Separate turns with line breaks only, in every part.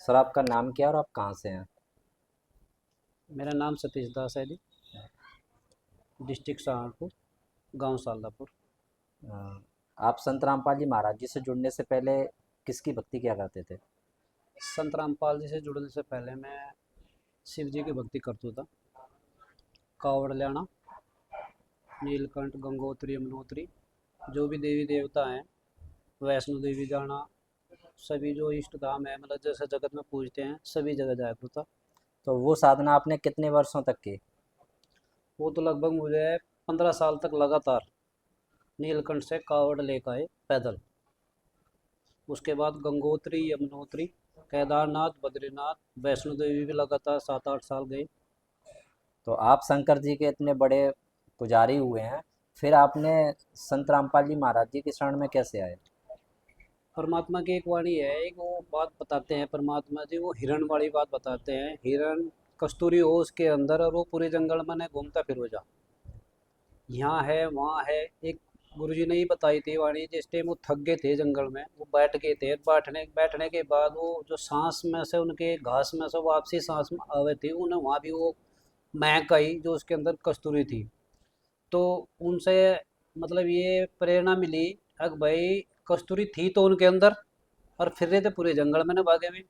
Sir आपका नाम क्या है और आप कहाँ से हैं?
मेरा नाम सतीश दास है जी। डिस्ट्रिक्ट सहारनपुर, गांव सालदापुर।
अ, आप संत रामपाल जी महाराज जी से जुड़ने से पहले किसकी भक्ति किया करते थे?
संत रामपाल जी से जुड़ने से पहले मैं शिव जी की भक्ति करता था। कावड़ लेना, नीलकंठ, गंगोत्री, यमुनोत्री, जो भी देवी देवता हैं, वैष्णो देवी जाना, सभी जो इष्ट धाम है, मतलब जैसे जगत में पूजते हैं, सभी जगह जाया करता था।
तो वो साधना आपने कितने वर्षों तक की?
वो तो लगभग मुझे 15 साल तक लगातार नीलकंठ से कावड़ लेकर आए पैदल। उसके बाद गंगोत्री, यमुनोत्री, केदारनाथ, बद्रीनाथ, वैष्णो देवी भी लगातार 7-8 साल गए।
तो आप शंकर जी के इतने बड़े पुजारी हुए हैं, फिर आपने संत रामपाल जी महाराज जी की शरण में कैसे आए?
परमात्मा की एक वाणी है, एक वो बात बताते हैं परमात्मा जी, वो हिरण वाली बात बताते हैं। हिरण कस्तूरी हो उसके अंदर और वो पूरे जंगल में ने घूमता फिर जा, यहाँ है वहाँ है। एक गुरुजी ने ही बताई थी वाणी, जिस टाइम वो थक गए थे जंगल में, वो बैठ गए थे, बैठने बैठने के बाद वो जो सांस में से उनके घास में से वापसी सांस में आवे थी, उन्हें वहाँ भी वो महक आई जो उसके अंदर कस्तूरी थी। तो उनसे मतलब ये प्रेरणा मिली, अग भाई कस्तूरी थी तो उनके अंदर, और फिर रहे थे पूरे जंगल में ना भागे हुए,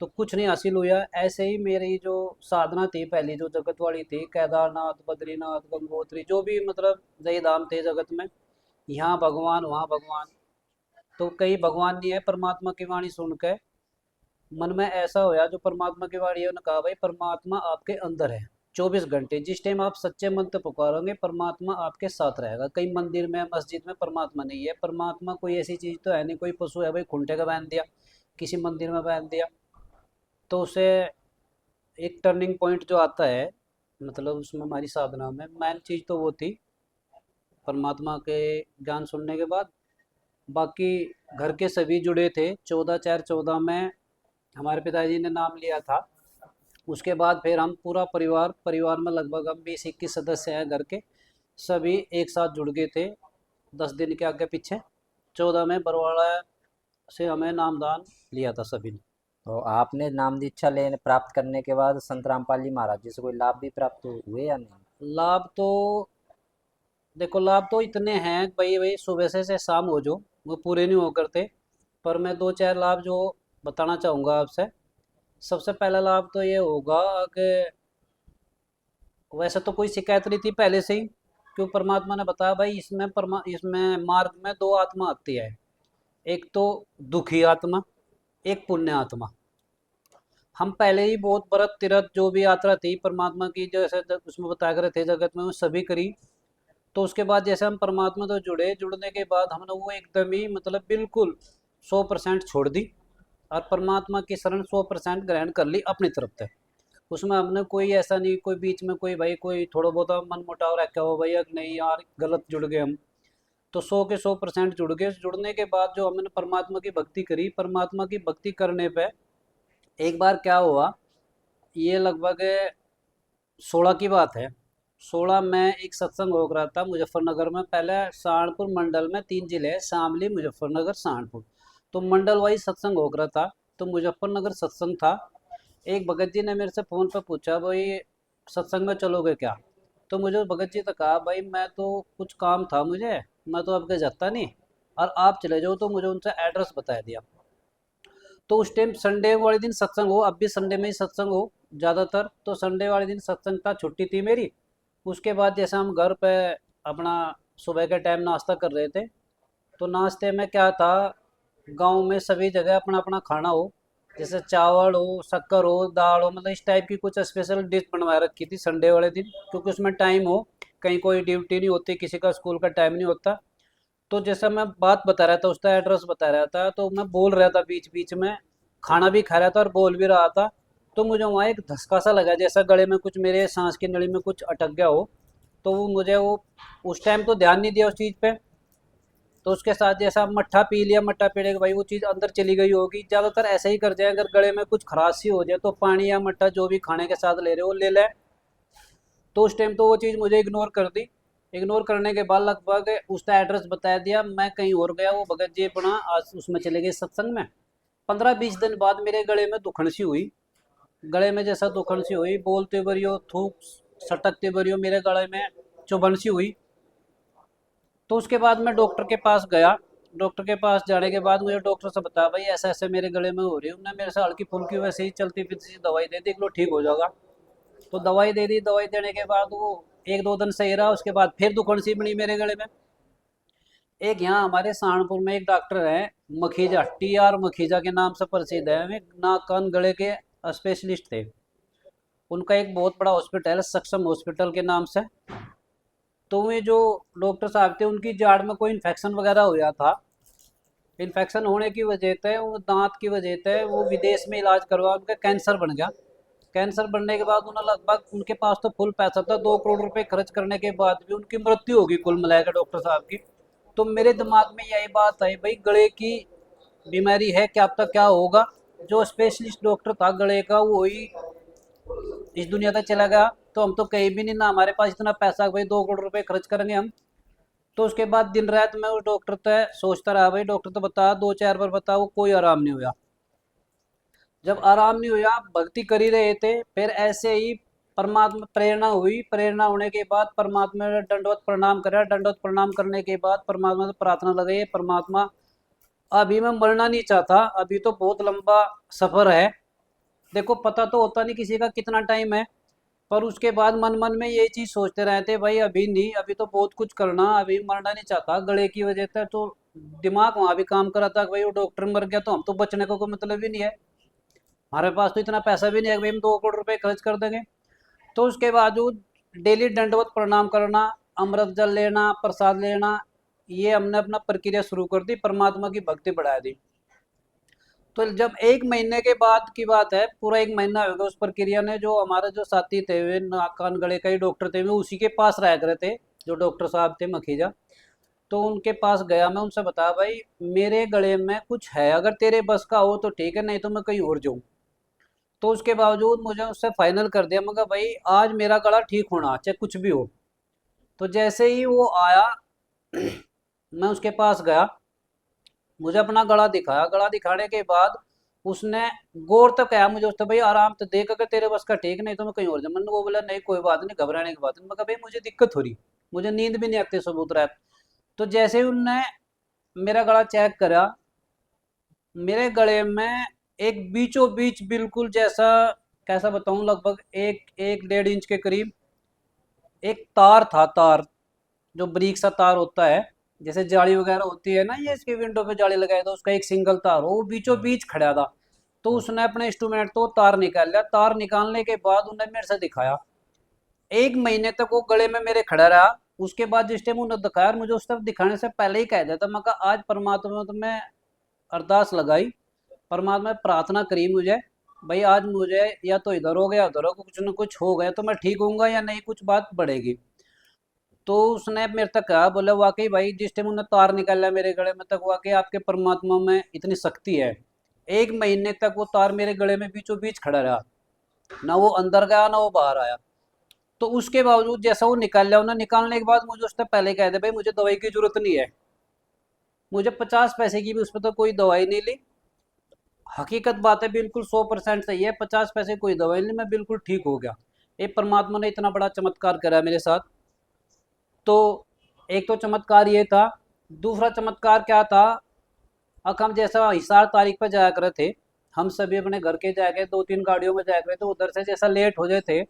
तो कुछ नहीं हासिल हुआ। ऐसे ही मेरी जो साधना थी पहली, जो जगत वाली थी, केदारनाथ, बद्रीनाथ, गंगोत्री, जो भी मतलब जय धाम थे जगत में, यहाँ भगवान वहाँ भगवान, तो कई भगवान नहीं है। परमात्मा की वाणी सुन के मन में ऐसा होया, जो परमात्मा की वाणी है, उन्होंने कहा भाई परमात्मा आपके अंदर है 24 घंटे। जिस टाइम आप सच्चे मन से पुकारोगे, परमात्मा आपके साथ रहेगा। कई मंदिर में, मस्जिद में परमात्मा नहीं है। परमात्मा कोई ऐसी चीज़ तो है नहीं, कोई पशु है भाई खूंटे का बांध दिया, किसी मंदिर में बांध दिया, तो उसे एक टर्निंग पॉइंट जो आता है, मतलब उसमें हमारी साधना में मेन चीज़ तो वो थी परमात्मा के ज्ञान सुनने के बाद। बाकी घर के सभी जुड़े थे। 14/4/14 में हमारे पिताजी ने नाम लिया था। उसके बाद फिर हम पूरा परिवार, परिवार में लगभग हम 20-21 सदस्य हैं घर के, सभी एक साथ जुड़ गए थे 10 दिन के आगे पीछे। 14 में बरवाड़ा से हमें नामदान लिया था सभी ने।
तो आपने नाम दीक्षा लेने प्राप्त करने के बाद संत रामपाल जी महाराज जी से कोई लाभ भी प्राप्त हुए या नहीं?
लाभ तो देखो, लाभ तो इतने हैं भाई, भाई सुबह से शाम हो जो वो पूरे नहीं हो करते, पर मैं 2-4 लाभ जो बताना चाहूँगा आपसे। सबसे पहला लाभ तो ये होगा कि वैसे तो कोई शिकायत नहीं थी पहले से ही, क्यों परमात्मा ने बताया भाई इसमें मार्ग में दो आत्मा आती है, एक तो दुखी आत्मा, एक पुण्य आत्मा। हम पहले ही बहुत व्रत तीरथ जो भी यात्रा थी परमात्मा की, जैसे उसमें बताया करे थे जगत में, वो सभी करी। तो उसके बाद जैसे हम परमात्मा तो जुड़े, जुड़ने के बाद हमने वो एकदम ही मतलब बिल्कुल 100% छोड़ दी, और परमात्मा की शरण 100% ग्रहण कर ली अपनी तरफ से। उसमें हमने कोई ऐसा नहीं, कोई बीच में कोई भाई कोई थोड़ा बहुत मन मुटाव रखा हो भैया कि नहीं यार गलत जुड़ गए हम, तो 100 के 100% जुड़ गए। जुड़ने के बाद जो हमने परमात्मा की भक्ति करी, परमात्मा की भक्ति करने पे एक बार क्या हुआ, ये लगभग 16 की बात है। 16 में एक सत्संग हो रहा था मुजफ्फरनगर में। पहले सहारनपुर मंडल में 3 जिले हैं, शामली, मुजफ्फरनगर, सहारनपुर, तो मंडल वाइज सत्संग हो रहा था। तो मुजफ्फरनगर सत्संग था। एक भगत जी ने मेरे से फ़ोन पर पूछा भाई सत्संग में चलोगे क्या? तो मुझे भगत जी ने कहा भाई मैं तो कुछ काम था मुझे, मैं तो आपके जाता नहीं, और आप चले जाओ। तो मुझे उनसे एड्रेस बता दिया। तो उस टाइम संडे वाले दिन सत्संग हो, अब भी संडे में ही सत्संग हो ज़्यादातर, तो संडे वाले दिन सत्संग था, छुट्टी थी मेरी। उसके बाद जैसे हम घर पे अपना सुबह के टाइम नाश्ता कर रहे थे, तो नाश्ते में क्या था, गांव में सभी जगह अपना अपना खाना हो, जैसे चावल हो, शक्कर हो, दाल हो, मतलब इस टाइप की कुछ स्पेशल डिश बनवा रखी थी संडे वाले दिन, क्योंकि उसमें टाइम हो, कहीं कोई ड्यूटी नहीं होती, किसी का स्कूल का टाइम नहीं होता। तो जैसा मैं बात बता रहा था, उसका एड्रेस बता रहा था, तो मैं बोल रहा था बीच बीच में, खाना भी खा रहा था और बोल भी रहा था। तो मुझे वहाँ एक धक्का सा लगा, जैसा गले में कुछ, मेरे सांस की नली में कुछ अटक गया हो। तो वो मुझे वो उस टाइम तो ध्यान नहीं दिया उस चीज़ पे। तो उसके साथ जैसा मट्ठा पी लिया, मट्ठा पीने के भाई वो चीज़ अंदर चली गई होगी। ज़्यादातर ऐसे ही कर जाए, अगर गले में कुछ खराशी हो जाए तो पानी या मट्ठा जो भी खाने के साथ ले रहे हो ले लें। तो उस टाइम तो वो चीज़ मुझे इग्नोर कर दी। इग्नोर करने के बाद लगभग उसका एड्रेस बता दिया, मैं कहीं और गया, वो भगत जी अपना आज उसमें चले गए सत्संग में। 15-20 दिन बाद मेरे गले में दुखन सी हुई। गले में जैसा दुखन सी हुई, बोलते बरियो, थूक सटकते बरियो, मेरे गले में चुभन सी हुई। तो उसके बाद मैं डॉक्टर के पास गया। डॉक्टर के पास जाने के बाद मुझे डॉक्टर से बताया भाई ऐसा ऐसे मेरे गले में हो रही है। उन्होंने मेरे से हल्की फुल्की वैसे ही चलती फिरती सी दवाई दे दी, लो ठीक हो जाएगा। तो दवाई दे दी, दवाई देने के बाद वो 1-2 दिन सही रहा, उसके बाद फिर दुखन सी बनी मेरे गले में। एक यहाँ हमारे सहारनपुर में एक डॉक्टर है, मखीजा, TR मखीजा के नाम से प्रसिद्ध है, वे नाक कान गले के स्पेशलिस्ट थे। उनका एक बहुत बड़ा हॉस्पिटल है, सक्षम हॉस्पिटल के नाम से। तो वे जो डॉक्टर साहब थे, उनकी जाड़ में कोई इन्फेक्शन वगैरह हो गया था। इन्फेक्शन होने की वजह से, वो दांत की वजह से वो विदेश में इलाज करवा, उनका कैंसर बन गया। कैंसर बनने के बाद उन्हें लगभग, उनके पास तो फुल पैसा था, 2 करोड़ रुपए खर्च करने के बाद भी उनकी मृत्यु होगी कुल मिलाकर डॉक्टर साहब की। तो मेरे दिमाग में यही बात आई भाई गले की बीमारी है, क्या पता क्या होगा। जो स्पेशलिस्ट डॉक्टर था गले का, वो ही इस दुनिया तक चला गया। तो हम तो कहीं भी नहीं, ना हमारे पास इतना पैसा भाई 2 करोड़ रुपए खर्च करेंगे हम। तो उसके बाद दिन रात मैं उस डॉक्टर तक सोचता रहा, भाई डॉक्टर तो बता, 2-4 बार बता, वो कोई आराम नहीं हुआ। जब आराम नहीं हुआ, भक्ति कर ही रहे थे, फिर ऐसे ही परमात्मा प्रेरणा हुई। प्रेरणा होने के बाद परमात्मा ने दंडवत प्रणाम करा। दंडवत प्रणाम करने के बाद परमात्मा से प्रार्थना लगाई, परमात्मा अभी मैं मरना नहीं चाहता, अभी तो बहुत लंबा सफर है। देखो पता तो होता नहीं किसी का कितना टाइम है, पर उसके बाद मन मन में ये चीज़ सोचते रहते भाई अभी नहीं, अभी तो बहुत कुछ करना, अभी मरना नहीं चाहता गले की वजह से। तो दिमाग वहाँ भी काम कर रहा था कि भाई वो डॉक्टर मर गया तो हम तो बचने को कोई मतलब ही नहीं है, हमारे पास तो इतना पैसा भी नहीं है कि भाई हम 2 करोड़ रुपए खर्च कर देंगे। तो उसके बावजूद डेली दंडवत प्रणाम करना, अमृत जल लेना, प्रसाद लेना, ये हमने अपना प्रक्रिया शुरू कर दी, परमात्मा की भक्ति बढ़ा दी। तो जब 1 महीने के बाद की बात है, पूरा 1 महीना हो गया उस प्रक्रिया ने, जो हमारे जो साथी थे, वे नाक कान गले का ही डॉक्टर थे, वे उसी के पास रह करे थे, जो डॉक्टर साहब थे मखीजा। तो उनके पास गया मैं, उनसे बताया भाई मेरे गले में कुछ है, अगर तेरे बस का हो तो ठीक है, नहीं तो मैं कहीं और जाऊँ। तो उसके बावजूद मुझे उससे फाइनल कर दिया, मगर भाई आज मेरा गला ठीक होना चाहे कुछ भी हो। तो जैसे ही वो आया मैं उसके पास गया, मुझे अपना गला दिखाया। गला दिखाने के बाद उसने गौर तक कहा मुझे, उसने भाई आराम तो देख, अगर तेरे बस का ठीक नहीं तो मैं कहीं और जाऊँ। मैंने वो बोला नहीं कोई बात नहीं, घबराने की बात नहीं। मैं कहा भाई मुझे दिक्कत हो रही, मुझे नींद भी नहीं आती सबूत रहा। तो जैसे ही उनने मेरा गला चेक करा, मेरे गले में एक बीचों बीच बिल्कुल जैसा, कैसा बताऊं, लगभग 1-1.5 इंच के करीब एक तार था। तार जो बारीक सा तार होता है, जैसे जाली वगैरह होती है ना, ये इसके विंडो पे जाली लगाए तो उसका एक सिंगल तार हो, वो बीचों बीच खड़ा था। तो उसने अपने इंस्ट्रूमेंट तो तार निकाल लिया। तार निकालने के बाद उन्होंने मेरे से दिखाया। 1 महीने तक वो गले में मेरे खड़ा रहा। उसके बाद जिस टाइम उन्होंने दिखाया, मुझे उस तरफ दिखाने से पहले ही कह दिया था, मैं कहा आज परमात्मा तो मैं अरदास लगाई, परमात्मा ने प्रार्थना करी मुझे, भाई आज मुझे या तो इधर हो गया उधर हो, कुछ न कुछ हो गया तो मैं ठीक होऊंगा या नहीं, कुछ बात बढ़ेगी। तो उसने मेरे तक कहा, बोले वाकई भाई जिस टाइम उन्होंने तार निकाला मेरे गले में, तक वाकई आपके परमात्मा में इतनी शक्ति है। 1 महीने तक वो तार मेरे गले में बीचों बीच खड़ा रहा, ना वो अंदर गया ना वो बाहर आया। तो उसके बावजूद जैसा वो निकाल लिया, उन्होंने निकालने के बाद मुझे उससे पहले कह दे भाई मुझे दवाई की जरूरत नहीं है। मुझे 50 पैसे की भी उसमें तो कोई दवाई नहीं ली। हकीकत बात है, बिल्कुल 100% सही है, 50 पैसे कोई दवाई नहीं, मैं बिल्कुल ठीक हो गया। ये परमात्मा ने इतना बड़ा चमत्कार करा मेरे साथ। तो एक तो चमत्कार ये था। दूसरा चमत्कार क्या था, अब हम जैसा हिसार तारीख पर जाया करे थे, हम सभी अपने घर के जाए गए, 2-3 गाड़ियों में जाया करे थे, उधर से जैसा लेट हो जाए थे,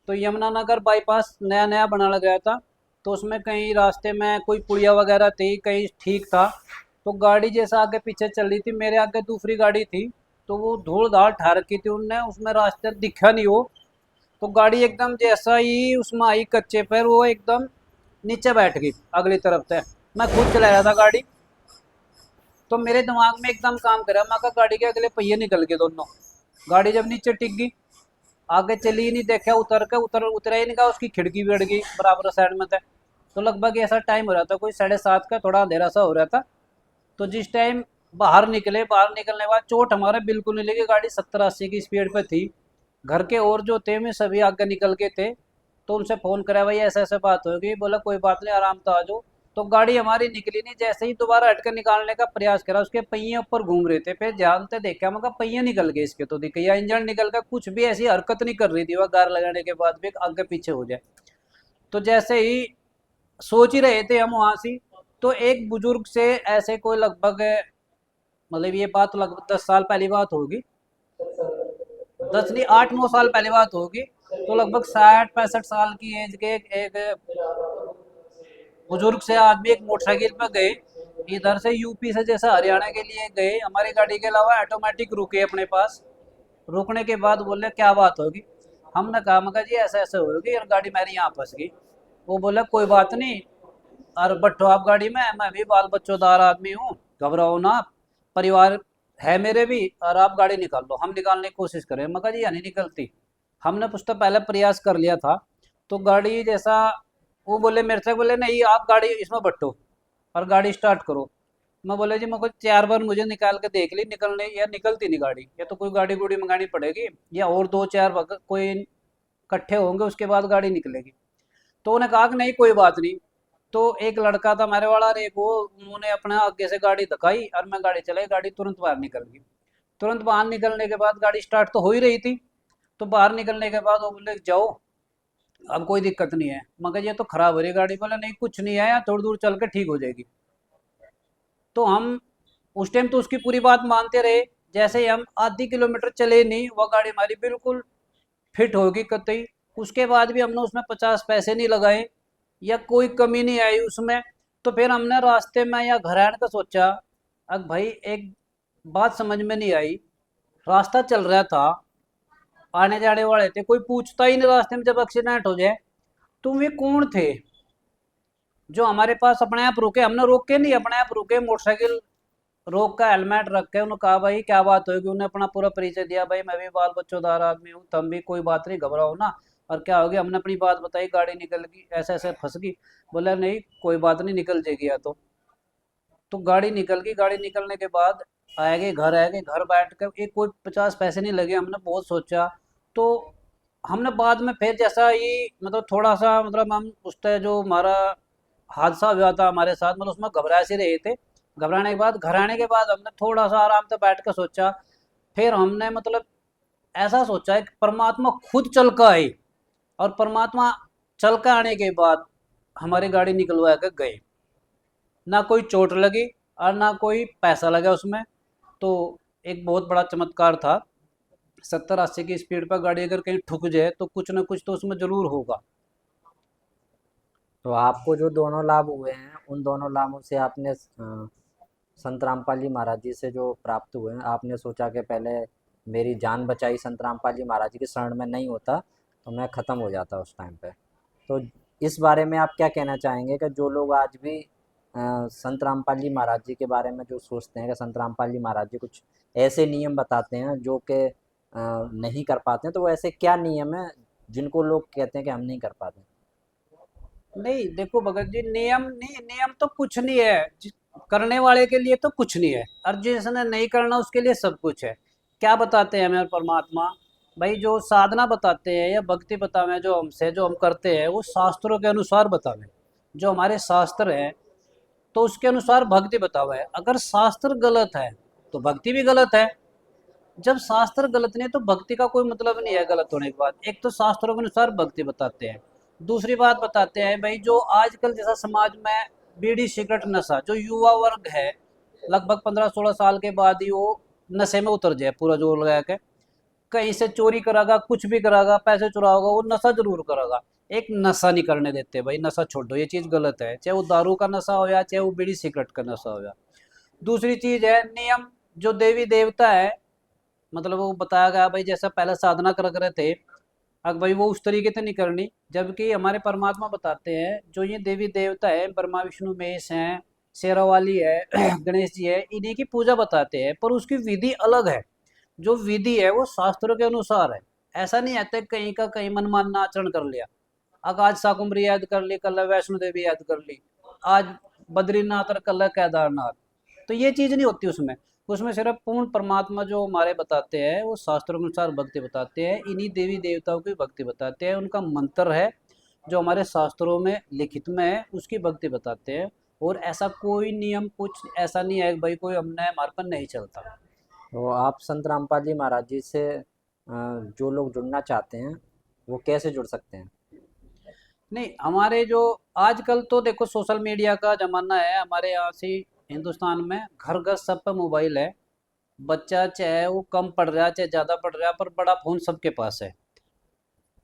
तो यमुनानगर बाईपास नया नया बना गया था। तो उसमें कहीं रास्ते में कोई पुड़िया वगैरह थी, कहीं ठीक था। तो गाड़ी जैसा आगे पीछे चल रही थी, मेरे आगे दूसरी गाड़ी थी, तो वो धूल धाल ठा रखी थी उनने, उसमें रास्ते दिखा नहीं हो। तो गाड़ी एकदम जैसा ही उसमें आई कच्चे पर, वो एकदम नीचे बैठ गई अगली तरफ से। मैं खुद चला रहा था गाड़ी, तो मेरे दिमाग में एकदम काम करा, मैं कहा गाड़ी के अगले पहिए निकल गए दोनों। गाड़ी जब नीचे टिक गई, आगे चली ही नहीं, देखा उतर के उतरा ही नहीं, कहा उसकी खिड़की भी अड़ गई बराबर साइड में था। तो लगभग ऐसा टाइम हो रहा था कोई 7:30 का, थोड़ा अंधेरा सा हो रहा था। तो जिस टाइम बाहर निकले, बाहर निकलने के बाद चोट हमारे बिल्कुल नहीं लगी, गाड़ी 70-80 की स्पीड पे थी। घर के और जो थे, मैं सभी आगे निकल के थे। तो उनसे फ़ोन करा, भाई ऐसा ऐसा बात होगी, बोला कोई बात नहीं आराम से आ जाओ। तो गाड़ी हमारी निकली नहीं, जैसे ही दोबारा हटकर निकालने का प्रयास करा, उसके पहिए ऊपर घूम रहे थे, फिर ध्यान से देखा, मगर पहिए निकल गए इसके, तो दिखे या इंजन निकल गया, कुछ भी ऐसी हरकत नहीं कर रही थी वह गार लगाने के बाद भी आगे पीछे हो जाए। तो जैसे ही सोच ही रहे थे हम वहां से, तो एक बुजुर्ग से ऐसे कोई लगभग, मतलब ये बात लगभग 10 साल पहली बात होगी, 10 नहीं 8 9 साल पहले बात होगी। तो लगभग 60 65 साल की एज के एक बुजुर्ग से आदमी एक मोटरसाइकिल पर गए, इधर से यूपी से जैसे हरियाणा के लिए गए, हमारी गाड़ी के अलावा ऑटोमेटिक रुके अपने पास। रुकने के बाद बोले क्या बात होगी, हमने कहा मगर जी ऐसे ऐसे होगी और गाड़ी मेरी यहाँ फंस गई। वो बोला कोई बात नहीं, और बैठो आप गाड़ी में, मैं भी बाल बच्चोदार आदमी हूँ, घबराओ ना आप, परिवार है मेरे भी, और आप गाड़ी निकाल लो, हम निकालने की कोशिश करें, मगर ये नहीं निकलती। हमने कुछ तो पहले प्रयास कर लिया था, तो गाड़ी जैसा, वो बोले मेरे से, बोले नहीं आप गाड़ी इसमें बैठो और गाड़ी स्टार्ट करो। मैं बोले जी मैं 4 बार मुझे निकाल के देख ली, निकलने या निकलती नहीं गाड़ी, या तो कोई गाड़ी गुड़ी मंगानी पड़ेगी, या और 2 4 कोई इकट्ठे होंगे उसके बाद गाड़ी निकलेगी। तो उन्होंने कहा कि नहीं कोई बात नहीं। तो एक लड़का था मेरे वाला, और एक वो, उन्होंने अपना आगे से गाड़ी धकाई और मैं गाड़ी चलाई, गाड़ी तुरंत बाहर निकल गई। तुरंत बाहर निकलने के बाद गाड़ी स्टार्ट तो हो ही रही थी, तो बाहर निकलने के बाद वो बोले जाओ अब कोई दिक्कत नहीं है, मगर ये तो खराब हो रही है गाड़ी। बोला नहीं कुछ नहीं है, थोड़ी दूर चल के ठीक हो जाएगी। तो हम उस टाइम तो उसकी पूरी बात मानते रहे। जैसे ही हम आधी किलोमीटर चले नहीं, वह गाड़ी हमारी बिल्कुल फिट होगी कतई। उसके बाद भी हमने उसमें 50 पैसे नहीं लगाए या कोई कमी नहीं आई उसमें। तो फिर हमने रास्ते में या घर आने का सोचा, अब भाई एक बात समझ में नहीं आई, रास्ता चल रहा था, आने जाने वाले थे, कोई पूछता ही नहीं रास्ते में जब एक्सीडेंट हो जाए। तुम ये कौन थे जो हमारे पास अपने आप रुके, हमने रोक के नहीं, अपने आप रुके, मोटरसाइकिल रोक का हेलमेट रख के उन्होंने कहा भाई क्या बात होगी, उन्हें अपना पूरा परिचय दिया, भाई मैं भी बाल बच्चोदार आदमी हूँ, तुम भी कोई बात नहीं घबराओ ना, और क्या हो गया, हमने अपनी बात बताई, गाड़ी निकल गई ऐसे ऐसे फंस गई। बोला नहीं कोई बात नहीं निकल जाएगी या तो गाड़ी निकल गई। गाड़ी निकलने के बाद आए गए, घर बैठ कर एक कोई 50 पैसे नहीं लगे, हमने बहुत सोचा। तो हमने बाद में फिर जैसा ही, मतलब थोड़ा सा, मतलब हम उस टाइम जो हमारा हादसा हुआ था हमारे साथ, मतलब उसमें घबरा से रहे थे। घबराने के बाद घर आने के बाद हमने थोड़ा सा आराम से बैठ कर सोचा। फिर हमने मतलब ऐसा सोचा है कि परमात्मा खुद चल कर आए, और परमात्मा चल कर आने के बाद हमारी गाड़ी निकलवा कर गए, ना कोई चोट लगी और ना कोई पैसा लगा उसमें। तो एक बहुत बड़ा चमत्कार था। 70 80 की स्पीड पर गाड़ी अगर कहीं ठुक जाए तो कुछ ना कुछ तो उसमें जरूर होगा।
तो आपको जो दोनों लाभ हुए हैं उन दोनों लाभों से आपने संत रामपाल जी महाराज जी से जो प्राप्त हुए हैं, आपने सोचा कि पहले मेरी जान बचाई संत रामपाल जी महाराज जी के शरण में नहीं होता तो मैं ख़त्म हो जाता उस टाइम पे। तो इस बारे में आप क्या कहना चाहेंगे कि जो लोग आज भी संत रामपाल जी महाराज जी के बारे में जो सोचते हैं कि संत रामपाल जी महाराज जी कुछ ऐसे नियम बताते हैं जो कि नहीं कर पाते हैं, तो वो ऐसे क्या नियम है जिनको लोग कहते हैं कि हम नहीं कर पाते?
नहीं देखो भगत जी, नियम नहीं, नियम तो कुछ नहीं है, करने वाले के लिए तो कुछ नहीं है, और जिसने नहीं करना उसके लिए सब कुछ है। क्या बताते हैं हमें परमात्मा, भाई जो साधना बताते हैं या भक्ति बतावे जो हमसे, जो हम करते हैं वो शास्त्रों के अनुसार बतावे। जो हमारे शास्त्र हैं तो उसके अनुसार भक्ति बतावा है। अगर शास्त्र गलत है तो भक्ति भी गलत है। जब शास्त्र गलत नहीं है तो भक्ति का कोई मतलब नहीं है गलत होने के बाद। एक तो शास्त्रों के अनुसार भक्ति बताते हैं, दूसरी बात बताते हैं भाई जो आजकल जैसा समाज में बीड़ी सिगरेट नशा, जो युवा वर्ग है लगभग 15 16 साल के बाद ही वो नशे में उतर जाए पूरा जोर लगा के, कहीं से चोरी करागा, कुछ भी करागा, पैसे चुराओगा, वो नशा जरूर करागा। एक नशा नहीं करने देते भाई, नशा छोड़ दो, ये चीज़ गलत है, चाहे वो दारू का नशा हो या चाहे वो बीड़ी सिगरेट का नशा हो या। दूसरी चीज़ है नियम, जो देवी देवता है, मतलब वो बताया गया भाई जैसा पहले साधना कर रहे थे, अब भाई वो उस तरीके से नहीं करनी। जबकि हमारे परमात्मा बताते हैं जो ये देवी देवता है, ब्रह्मा विष्णु महेश हैं, शेरावाली है गणेश जी है, इन्हीं की पूजा बताते हैं, पर उसकी विधि अलग है। जो विधि है वो शास्त्रों के अनुसार है। ऐसा नहीं है कि कहीं का कहीं मनमाना आचरण कर लिया, आज शाकुंभरी याद कर ली, कल वैष्णो देवी याद कर ली, आज बद्रीनाथ और कल केदारनाथ, तो ये चीज़ नहीं होती उसमें। उसमें सिर्फ पूर्ण परमात्मा जो हमारे बताते हैं वो शास्त्रों के अनुसार भक्ति बताते हैं, इन्हीं देवी देवताओं की भक्ति बताते हैं, उनका मंत्र है जो हमारे शास्त्रों में लिखित में है उसकी भक्ति बताते हैं। और ऐसा कोई नियम कुछ ऐसा नहीं है कि भाई कोई हमने हमारे पर नहीं चलता।
तो आप संत रामपाल जी महाराज जी से जो लोग जुड़ना चाहते हैं वो कैसे जुड़ सकते हैं?
नहीं, हमारे जो आजकल तो देखो सोशल मीडिया का जमाना है, हमारे यहाँ से हिंदुस्तान में घर घर सब पे मोबाइल है। बच्चा चाहे वो कम पढ़ रहा है चाहे ज़्यादा पढ़ रहा है, पर बड़ा फ़ोन सबके पास है।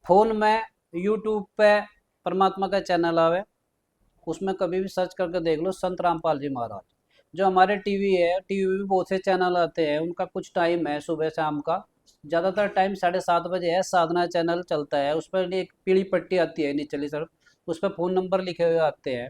फ़ोन में यूट्यूब पे परमात्मा का चैनल आवे, उसमें कभी भी सर्च करके देख लो संत रामपाल जी महाराज। जो हमारे टीवी है, टीवी में भी बहुत से चैनल आते हैं, उनका कुछ टाइम है सुबह शाम का। ज़्यादातर टाइम 7:30 बजे है, साधना चैनल चलता है। उस पर एक पीली पट्टी आती है नीचली तरफ, उस पर फ़ोन नंबर लिखे हुए आते हैं।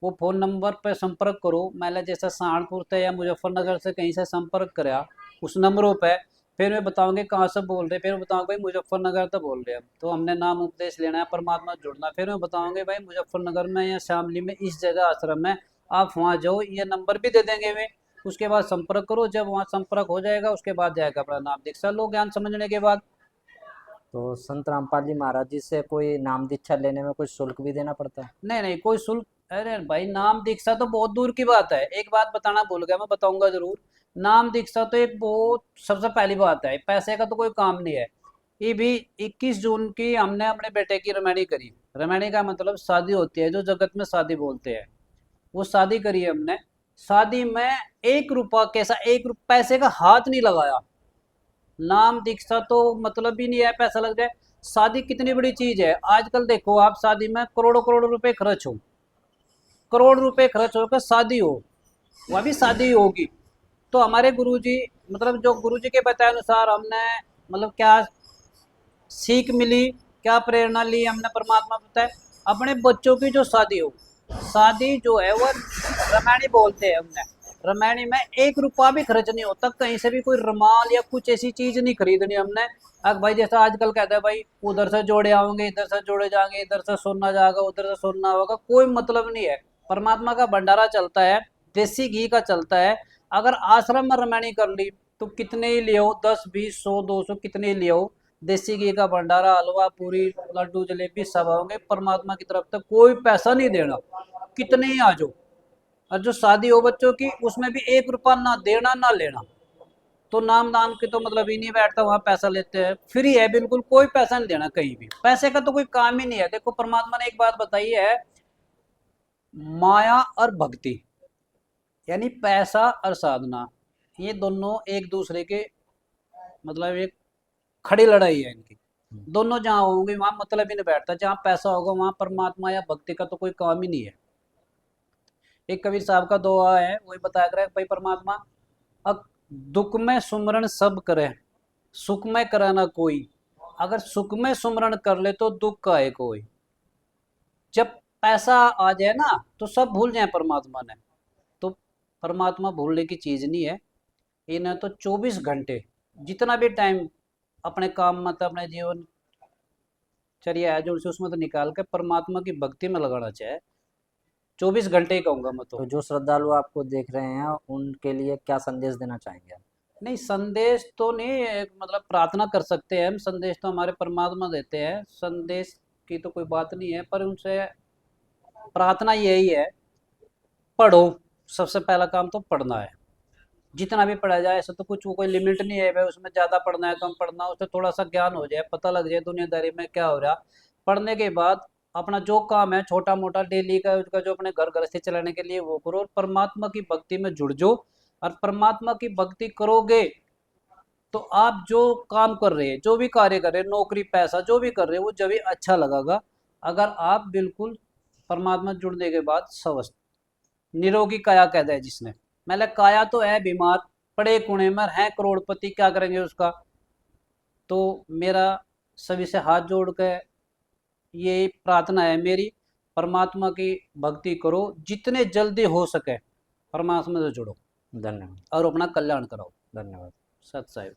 वो फ़ोन नंबर पर संपर्क करो। मैंने जैसे सहारनपुर से या मुजफ्फरनगर से कहीं से संपर्क करा उस नंबरों पे, फिर मैं बताऊंगे कहाँ से बोल रहे, फिर बताऊंगा भाई मुजफ्फरनगर तो बोल रहे हैं, तो हमने नाम उपदेश लेना है, परमात्मा से जुड़ना। फिर मैं बताऊंगे भाई मुजफ्फरनगर में या शामली में इस जगह आश्रम है, आप वहाँ जाओ, ये नंबर भी दे देंगे वे। उसके बाद संपर्क करो, जब वहाँ संपर्क हो जाएगा उसके बाद जाएगा अपना नाम दीक्षा लो ज्ञान समझने के बाद।
तो संत रामपाल जी महाराज जी से कोई नाम दीक्षा लेने में कुछ शुल्क भी देना पड़ता है?
नहीं नहीं, कोई शुल्क, अरे भाई नाम दीक्षा तो बहुत दूर की बात है। एक बात बताना भूल गया, मैं बताऊंगा जरूर। नाम दीक्षा तो एक बहुत सबसे पहली बात है, पैसे का तो कोई काम नहीं है। ये भी 21 जून की हमने अपने बेटे की रमैनी करी। रमैनी का मतलब शादी होती है, जो जगत में शादी बोलते हैं, वो शादी करी है हमने। शादी में 1 रुपया, कैसा 1 रुपया पैसे का हाथ नहीं लगाया। नाम दीक्षा तो मतलब ही नहीं है पैसा लग जाए। शादी कितनी बड़ी चीज है, आजकल देखो आप शादी में करोड़ों करोड़ रुपए खर्च हो, करोड़ रुपए खर्च होकर शादी हो, वह भी शादी होगी। तो हमारे गुरुजी, मतलब जो गुरुजी के बताए अनुसार हमने, मतलब क्या सीख मिली, क्या प्रेरणा ली हमने परमात्मा बताए, अपने बच्चों की जो शादी हो, शादी जो है वो रामायणी बोलते हैं हमने। रामायणी में 1 रुपया भी खर्च नहीं होता, कहीं से भी कोई रुमाल या कुछ ऐसी चीज नहीं खरीदनी हमने। अब भाई जैसा आजकल कहते हैं भाई उधर से जोड़े आओगे, इधर से जोड़े जाएंगे, इधर से सोना जाएगा, उधर से सोना होगा, कोई मतलब नहीं है। परमात्मा का भंडारा चलता है, देसी घी का चलता है। अगर आश्रम में रामायणी कर ली तो कितने ही ले आओ, 10 20 100 200 कितने ही ले आओ, देसी घी का भंडारा, हलवा पूरी लड्डू जलेबी सब होंगे, परमात्मा की तरफ से कोई पैसा नहीं देना, कितने ही आ जाओ। और जो शादी हो बच्चों की उसमें भी 1 रुपया ना देना ना लेना। तो नाम दान के तो मतलब ही नहीं बैठता, वहां पैसा लेते हैं, फ्री है बिल्कुल, कोई पैसा नहीं देना कहीं भी, पैसे का तो कोई काम ही नहीं है। देखो परमात्मा ने एक बात बताई है, माया और भक्ति, यानी पैसा और साधना, ये दोनों एक दूसरे के, मतलब एक खड़ी लड़ाई है इनकी। दोनों जहाँ होंगे वहां मतलब ही नहीं बैठता, जहाँ पैसा होगा वहां परमात्मा या भक्ति का तो कोई काम ही नहीं है। एक कबीर साहब का दोहा है, वही बताया करे भाई परमात्मा, अब दुख में सुमरण सब करे, सुख में करे ना कोई। अगर सुख में सुमरण कर ले तो दुख का है कोई। जब पैसा आ जाए ना तो सब भूल जाए परमात्मा ने। तो परमात्मा भूलने की चीज नहीं है। इन्हें तो 24 घंटे जितना भी टाइम अपने काम में, अपने जीवन चर्या है जो उनसे, उसमें तो निकाल के परमात्मा की भक्ति में लगाना चाहिए। 24 घंटे ही कहूंगा मैं तो।
तो जो श्रद्धालु आपको देख रहे हैं उनके लिए क्या संदेश देना चाहेंगे आप?
नहीं संदेश तो नहीं, एक मतलब प्रार्थना कर सकते हैं हम, संदेश तो हमारे परमात्मा देते हैं, संदेश की तो कोई बात नहीं है, पर उनसे प्रार्थना यही है, पढ़ो। सबसे पहला काम तो पढ़ना है, जितना भी पढ़ा जाए, ऐसा तो कुछ कोई लिमिट नहीं है भाई उसमें ज़्यादा पढ़ना है कम पढ़ना, उससे थोड़ा सा ज्ञान हो जाए, पता लग जाए दुनियादारी में क्या हो रहा। पढ़ने के बाद अपना जो काम है छोटा मोटा डेली का उसका, जो अपने घर गृहस्थी चलाने के लिए वो करो, और परमात्मा की भक्ति में जुड़ जाओ। और परमात्मा की भक्ति करोगे तो आप जो काम कर रहे हैं, जो भी कार्य कर रहे हैं, नौकरी पैसा जो भी कर रहे हैं, वो जब भी अच्छा लगेगा। अगर आप बिल्कुल परमात्मा जुड़ने के बाद स्वस्थ, निरोगी काया कहता है जिसने, मतलब काया तो है बीमार, पड़े कुणे में है करोड़पति, क्या करेंगे उसका। तो मेरा सभी से हाथ जोड़ के ये प्रार्थना है मेरी, परमात्मा की भक्ति करो, जितने जल्दी हो सके परमात्मा से जुड़ो
धन्यवाद।
और अपना कल्याण कराओ।
धन्यवाद।
सत साहिब।